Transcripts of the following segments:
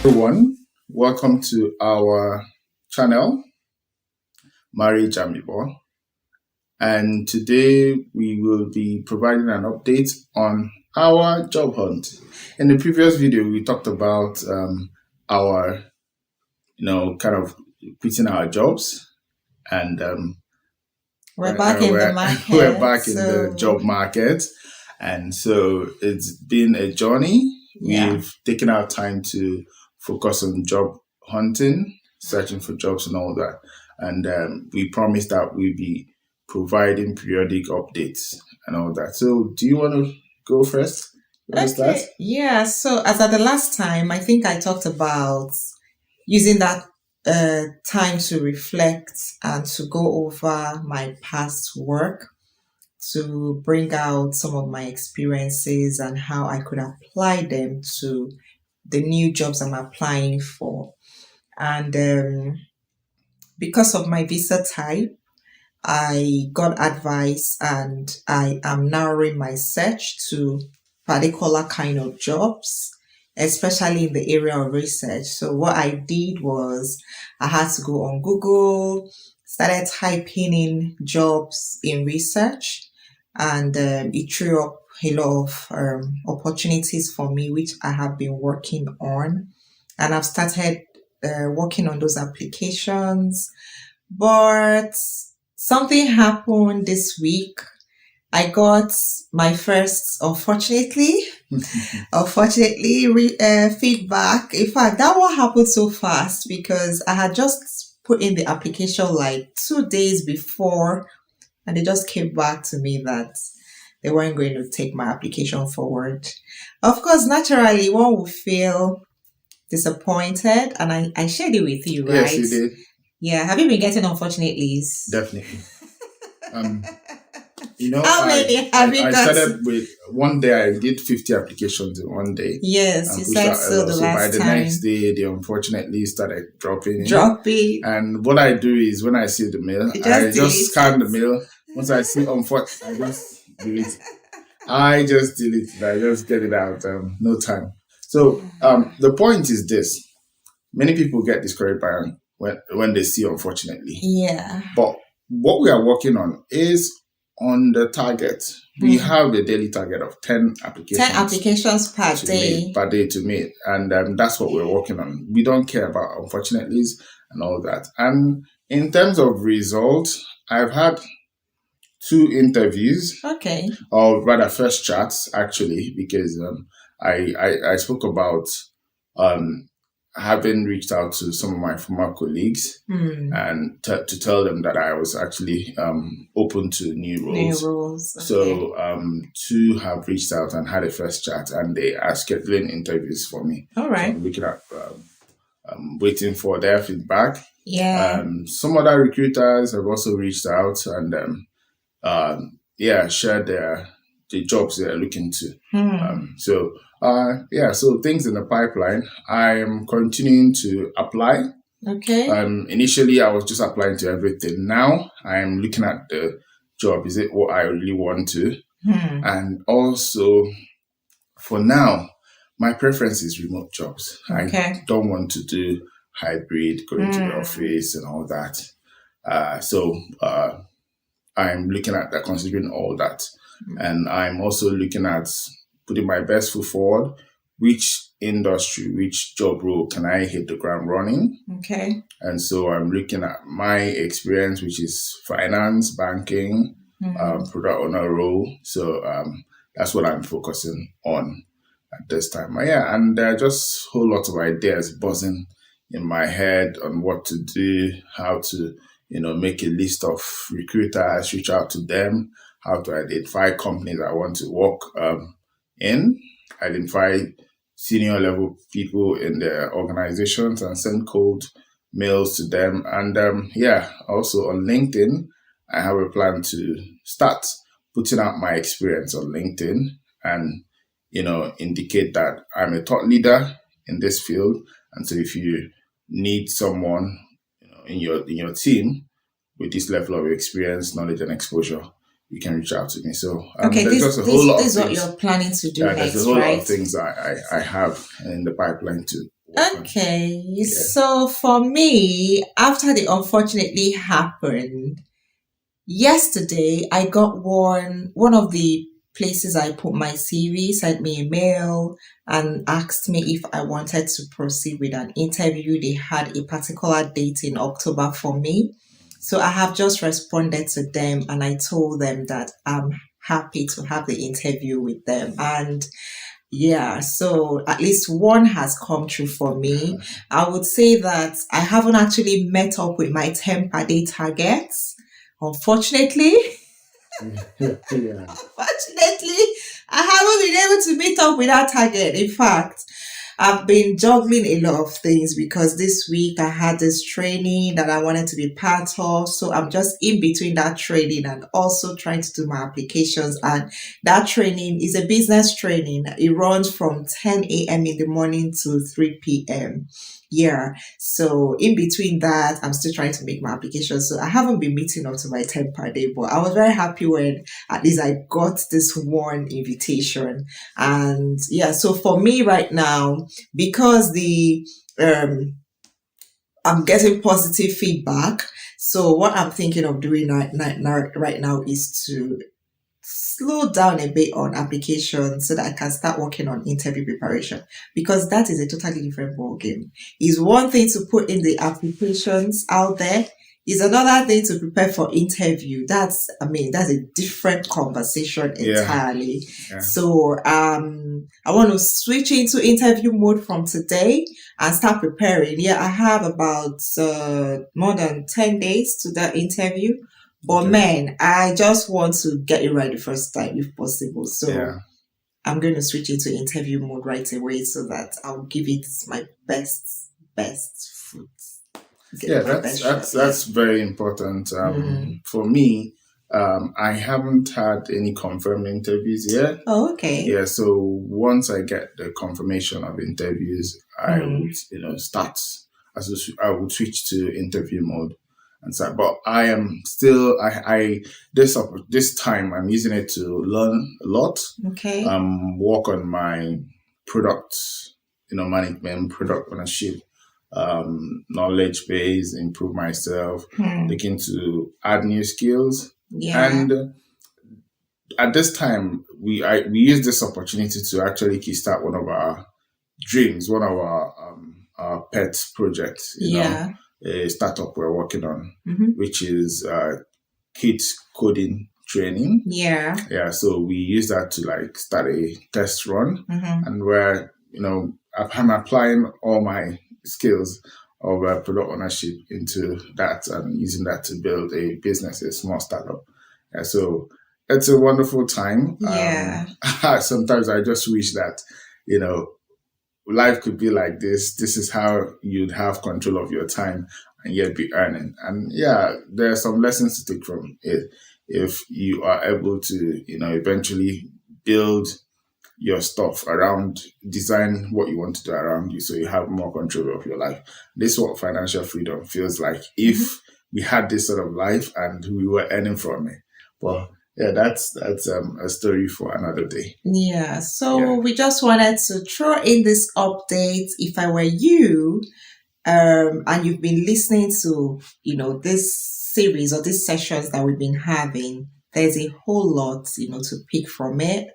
Everyone, welcome to our channel, Marriage Amiibo. And today we will be providing an update on our job hunt. In the previous video, we talked about our, kind of quitting our jobs, and We're back in the we're market. back in the job market. And so it's been a journey. Yeah. We've taken our time to focus on job hunting, searching for jobs and all that. And we promised that we'll be providing periodic updates and all that. So do you want to go first? Okay. Yeah. So as at the last time, I think I talked about using that time to reflect and to go over my past work to bring out some of my experiences and how I could apply them to the new jobs I'm applying for. And because of my visa type, I got advice and I am narrowing my search to particular kind of jobs, especially in the area of research. So what I did was I had to go on Google, started typing in jobs in research, and it threw up a lot of opportunities for me, which I have been working on. And I've started working on those applications. But something happened this week. I got my first, unfortunately, feedback. In fact, that one happened so fast because I had just put in the application like 2 days before, and they just came back to me that they weren't going to take my application forward. Of course, naturally, one will feel disappointed, and I shared it with you, right? Yes, you did. Yeah. Have you been getting unfortunately's? Definitely. How many have you I got? started with one day. I did 50 applications in one day. Yes, you said so the So last by the time. next day, they unfortunately started dropping in. Dropping. And what I do is when I see the mail, You I just just delete scan it. the mail. Once I see unfortunately, I just delete it. I just delete it. I just get it out. No time. So the point is this: many people get discouraged by when they see unfortunately. Yeah. But what we are working on is on the target. We have a daily target of 10 applications. 10 applications per day. Per day to meet. And that's what we're working on. We don't care about unfortunately's and all that. And in terms of results, I've had 2 interviews. Okay. Or rather first chats actually, because I spoke about having reached out to some of my former colleagues and to tell them that I was actually open to new roles. New roles. Okay. So 2 have reached out and had a first chat, and they are scheduling interviews for me. All right. So I'm looking at waiting for their feedback. Yeah. Some other recruiters have also reached out and shared the jobs they are looking to. So things in the pipeline. I am continuing to apply. Okay. Initially, I was just applying to everything. Now, I am looking at the job. Is it what I really want to? And also, for now, my preference is remote jobs. Okay. I don't want to do hybrid, going to the office and all that. So I'm looking at that, considering all that. And I'm also looking at putting my best foot forward. Which industry, which job role can I hit the ground running? Okay. And so I'm looking at my experience, which is finance, banking, product owner role. So that's what I'm focusing on at this time. And there are just a whole lot of ideas buzzing in my head on what to do, how to make a list of recruiters, reach out to them, how to identify companies I want to work in, identify senior level people in their organizations and send cold mails to them. And also on LinkedIn, I have a plan to start putting out my experience on LinkedIn and, indicate that I'm a thought leader in this field. And so if you need someone in your team with this level of experience, knowledge, and exposure, you can reach out to me. So there's just a whole lot of things. This is what you're planning to do next, there's a whole right? lot of things I have in the pipeline to work on. Okay, Yeah. so for me, after the unfortunately happened, yesterday I got one of the places I put my CV sent me a mail and asked me if I wanted to proceed with an interview. They had a particular date in October for me. So I have just responded to them and I told them that I'm happy to have the interview with them. And yeah, so at least one has come true for me. I would say that I haven't actually met up with my 10 per day targets. Unfortunately, Yeah. unfortunately, I haven't been able to meet up with that target. In fact, I've been juggling a lot of things because this week I had this training that I wanted to be part of. So I'm just in between that training and also trying to do my applications. And that training is a business training. It runs from 10 a.m. in the morning to 3 p.m. Yeah. So in between that, I'm still trying to make my application. So I haven't been meeting up to my 10 per day, but I was very happy when at least I got this one invitation. And yeah, so for me right now, because the um I'm getting positive feedback. So what I'm thinking of doing right now is to slow down a bit on application so that I can start working on interview preparation because that is a totally different ball game. It's one thing to put in the applications out there. Is another thing to prepare for interview. That's a different conversation Yeah. entirely. Yeah. So I want to switch into interview mode from today and start preparing. Yeah, I have about more than 10 days to that interview. But Okay. man, I just want to get it right the first time if possible. So Yeah. I'm going to switch into interview mode right away so that I'll give it my best foot. Give Yeah, it my that's best shot. that's Yeah. that's very important. Mm. For me, I haven't had any confirmed interviews yet. Oh, okay. Yeah, so once I get the confirmation of interviews, I would, start I would switch to interview mode and so. But I am still, this time I'm using it to learn a lot. Okay. Work on my product, management, product ownership, knowledge base, improve myself, looking to add new skills, Yeah. and at this time, we use this opportunity to actually kickstart one of our dreams, one of our pet projects. Yeah. A startup we're working on, Mm-hmm. which is kids coding training. Yeah. Yeah, so we use that to like start a test run, Mm-hmm. and where I'm applying all my skills of product ownership into that and using that to build a business, a small startup. Yeah, so it's a wonderful time. Yeah. Sometimes I just wish that you know life could be like this. This is how you'd have control of your time and yet be earning. And yeah, there are some lessons to take from it. If you are able to, eventually build your stuff around, design what you want to do around you so you have more control of your life. This is what financial freedom feels like if we had this sort of life and we were earning from it. But yeah, that's a story for another day. Yeah. So Yeah. we just wanted to throw in this update. If I were you, and you've been listening to, this series or these sessions that we've been having, there's a whole lot, to pick from it.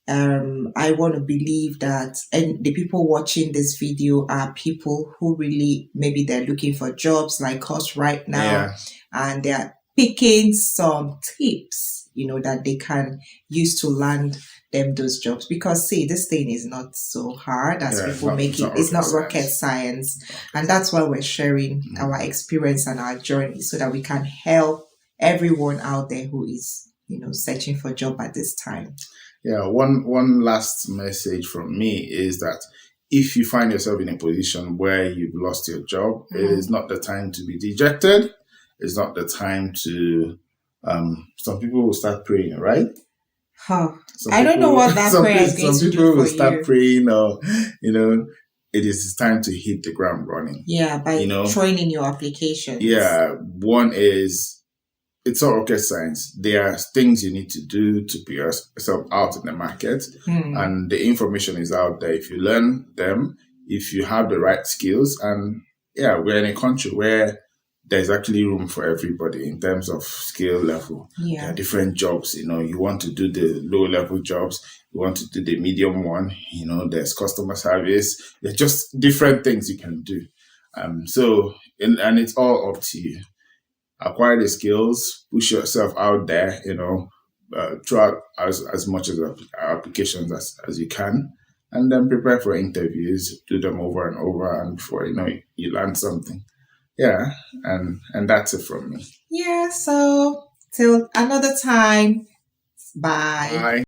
I want to believe that, and the people watching this video are people who really, maybe they're looking for jobs like us right now, Yeah. and they're picking some tips, that they can use to land them those jobs. Because see, this thing is not so hard as people make it. It's not rocket science. And that's why we're sharing our experience and our journey so that we can help everyone out there who is, searching for a job at this time. Yeah, one last message from me is that if you find yourself in a position where you've lost your job, it is not the time to be dejected. It's not the time to some people will start praying, right? Huh. I don't know what that prayer is going to do for you. Some people will start praying, or it is time to hit the ground running. Yeah, by training your applications. Yeah, one is it's not rocket science. There are things you need to do to put yourself out in the market, and the information is out there. If you learn them, if you have the right skills. And yeah, we're in a country where there's actually room for everybody in terms of skill level. There are Yeah. different jobs, you want to do the low level jobs, you want to do the medium one, there's customer service, there's just different things you can do. And it's all up to you. Acquire the skills, push yourself out there, throughout as much as applications as you can, and then prepare for interviews, do them over and over, and before you learn something. Yeah, and that's it from me. Yeah. So till another time. Bye. Bye.